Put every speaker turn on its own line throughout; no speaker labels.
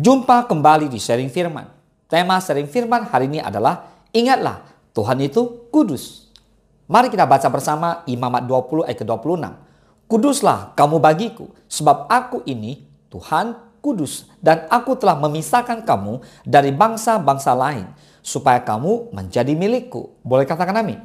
Jumpa kembali di Sharing Firman. Tema Sharing Firman hari ini adalah ingatlah Tuhan itu kudus. Mari kita baca bersama Imamat 20 ayat ke-26. Kuduslah kamu bagiku, sebab aku ini Tuhan kudus, dan aku telah memisahkan kamu dari bangsa-bangsa lain, supaya kamu menjadi milikku. Boleh katakan amin.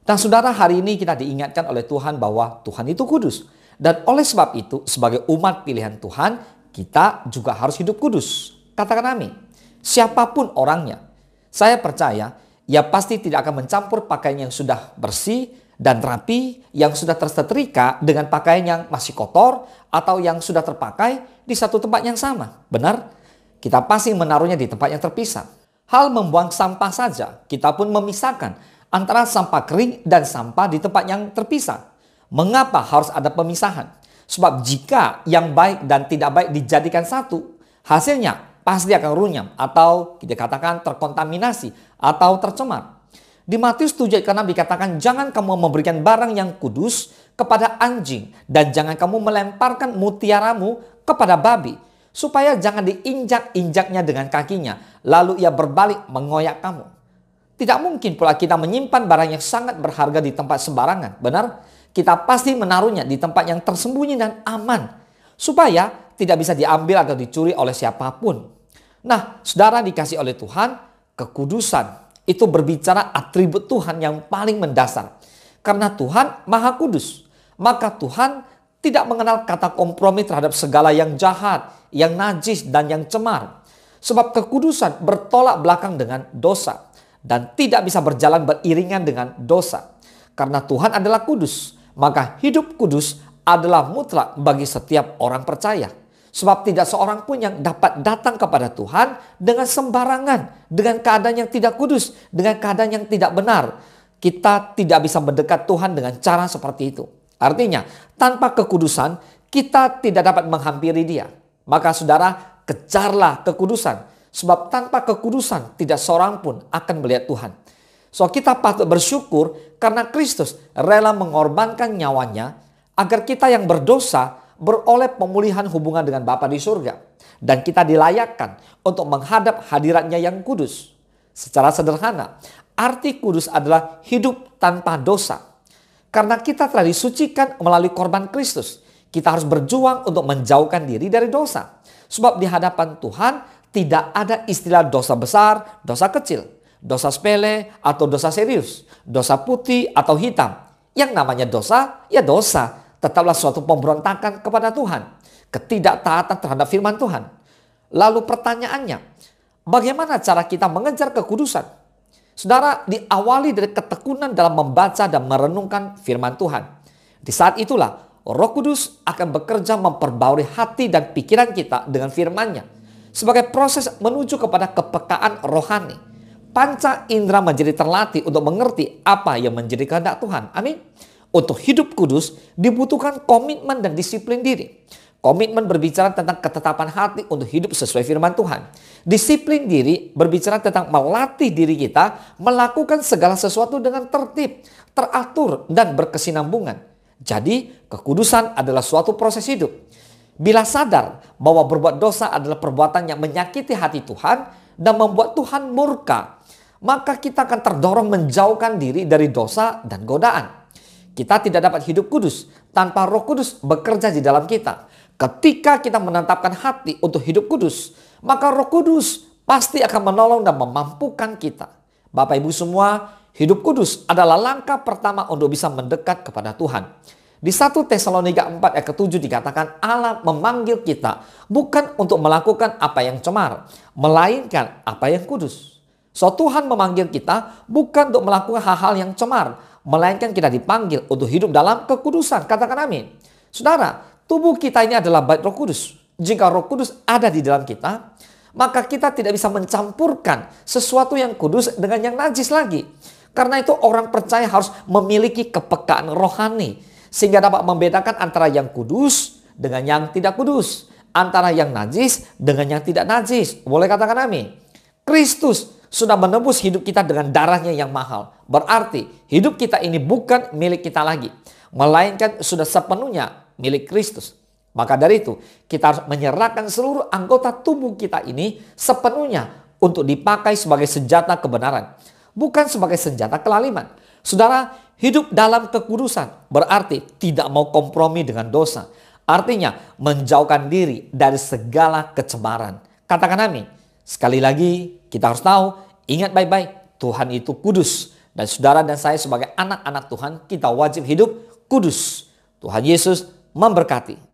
Dan saudara, hari ini kita diingatkan oleh Tuhan bahwa Tuhan itu kudus. Dan oleh sebab itu, sebagai umat pilihan Tuhan, kita juga harus hidup kudus. Katakan amin. Siapapun orangnya, saya percaya ia pasti tidak akan mencampur pakaian yang sudah bersih dan rapi, yang sudah tersetrika dengan pakaian yang masih kotor atau yang sudah terpakai di satu tempat yang sama. Benar? Kita pasti menaruhnya di tempat yang terpisah. Hal membuang sampah saja, kita pun memisahkan antara sampah kering dan sampah di tempat yang terpisah. Mengapa harus ada pemisahan? Sebab jika yang baik dan tidak baik dijadikan satu, hasilnya pasti akan runyam atau kita katakan terkontaminasi atau tercemar. Di Matius 7 ayat 6 dikatakan, jangan kamu memberikan barang yang kudus kepada anjing dan jangan kamu melemparkan mutiaramu kepada babi, supaya jangan diinjak-injaknya dengan kakinya, lalu ia berbalik mengoyak kamu. Tidak mungkin pula kita menyimpan barang yang sangat berharga di tempat sembarangan, benar? Kita pasti menaruhnya di tempat yang tersembunyi dan aman, supaya tidak bisa diambil atau dicuri oleh siapapun. Nah, saudara dikasih oleh Tuhan, kekudusan itu berbicara atribut Tuhan yang paling mendasar. Karena Tuhan Maha Kudus, maka Tuhan tidak mengenal kata kompromi terhadap segala yang jahat, yang najis, dan yang cemar. Sebab kekudusan bertolak belakang dengan dosa dan tidak bisa berjalan beriringan dengan dosa. Karena Tuhan adalah kudus, maka hidup kudus adalah mutlak bagi setiap orang percaya. Sebab tidak seorang pun yang dapat datang kepada Tuhan dengan sembarangan, dengan keadaan yang tidak kudus, dengan keadaan yang tidak benar. Kita tidak bisa mendekat Tuhan dengan cara seperti itu. Artinya, tanpa kekudusan, kita tidak dapat menghampiri Dia. Maka saudara, kejarlah kekudusan. Sebab tanpa kekudusan, tidak seorang pun akan melihat Tuhan. So kita patut bersyukur karena Kristus rela mengorbankan nyawanya agar kita yang berdosa beroleh pemulihan hubungan dengan Bapa di surga. Dan kita dilayakkan untuk menghadap hadiratnya yang kudus. Secara sederhana, arti kudus adalah hidup tanpa dosa. Karena kita telah disucikan melalui korban Kristus, kita harus berjuang untuk menjauhkan diri dari dosa. Sebab di hadapan Tuhan tidak ada istilah dosa besar, dosa kecil, dosa sepele atau dosa serius, dosa putih atau hitam. Yang namanya dosa, ya dosa. Tetaplah suatu pemberontakan kepada Tuhan. Ketidaktaatan terhadap firman Tuhan. Lalu pertanyaannya, bagaimana cara kita mengejar kekudusan? Saudara, diawali dari ketekunan dalam membaca dan merenungkan firman Tuhan. Di saat itulah Roh Kudus akan bekerja memperbarui hati dan pikiran kita dengan firman-Nya. Sebagai proses menuju kepada kepekaan rohani. Panca indera menjadi terlatih untuk mengerti apa yang menjadi kehendak Tuhan. Amin. Untuk hidup kudus dibutuhkan komitmen dan disiplin diri. Komitmen berbicara tentang ketetapan hati untuk hidup sesuai firman Tuhan. Disiplin diri berbicara tentang melatih diri kita melakukan segala sesuatu dengan tertib, teratur, dan berkesinambungan. Jadi kekudusan adalah suatu proses hidup. Bila sadar bahwa berbuat dosa adalah perbuatan yang menyakiti hati Tuhan dan membuat Tuhan murka, maka kita akan terdorong menjauhkan diri dari dosa dan godaan. Kita tidak dapat hidup kudus tanpa Roh Kudus bekerja di dalam kita. Ketika kita menetapkan hati untuk hidup kudus, maka Roh Kudus pasti akan menolong dan memampukan kita. Bapak Ibu semua, hidup kudus adalah langkah pertama untuk bisa mendekat kepada Tuhan. Di 1 Tesalonika 4 ayat ke-7 dikatakan Allah memanggil kita bukan untuk melakukan apa yang cemar, melainkan apa yang kudus. So Tuhan memanggil kita bukan untuk melakukan hal-hal yang cemar, melainkan kita dipanggil untuk hidup dalam kekudusan. Katakan amin. Saudara, tubuh kita ini adalah bait Roh Kudus. Jika Roh Kudus ada di dalam kita, maka kita tidak bisa mencampurkan sesuatu yang kudus dengan yang najis lagi. Karena itu orang percaya harus memiliki kepekaan rohani, sehingga dapat membedakan antara yang kudus dengan yang tidak kudus, antara yang najis dengan yang tidak najis. Boleh katakan amin. Kristus sudah menebus hidup kita dengan darahnya yang mahal. Berarti hidup kita ini bukan milik kita lagi, melainkan sudah sepenuhnya milik Kristus. Maka dari itu, kita harus menyerahkan seluruh anggota tubuh kita ini sepenuhnya untuk dipakai sebagai senjata kebenaran, bukan sebagai senjata kelaliman. Saudara, hidup dalam kekudusan berarti tidak mau kompromi dengan dosa. Artinya menjauhkan diri dari segala kecemaran. Katakan amin. Sekali lagi, kita harus tahu, ingat baik-baik, Tuhan itu kudus. Dan saudara dan saya sebagai anak-anak Tuhan, kita wajib hidup kudus. Tuhan Yesus memberkati.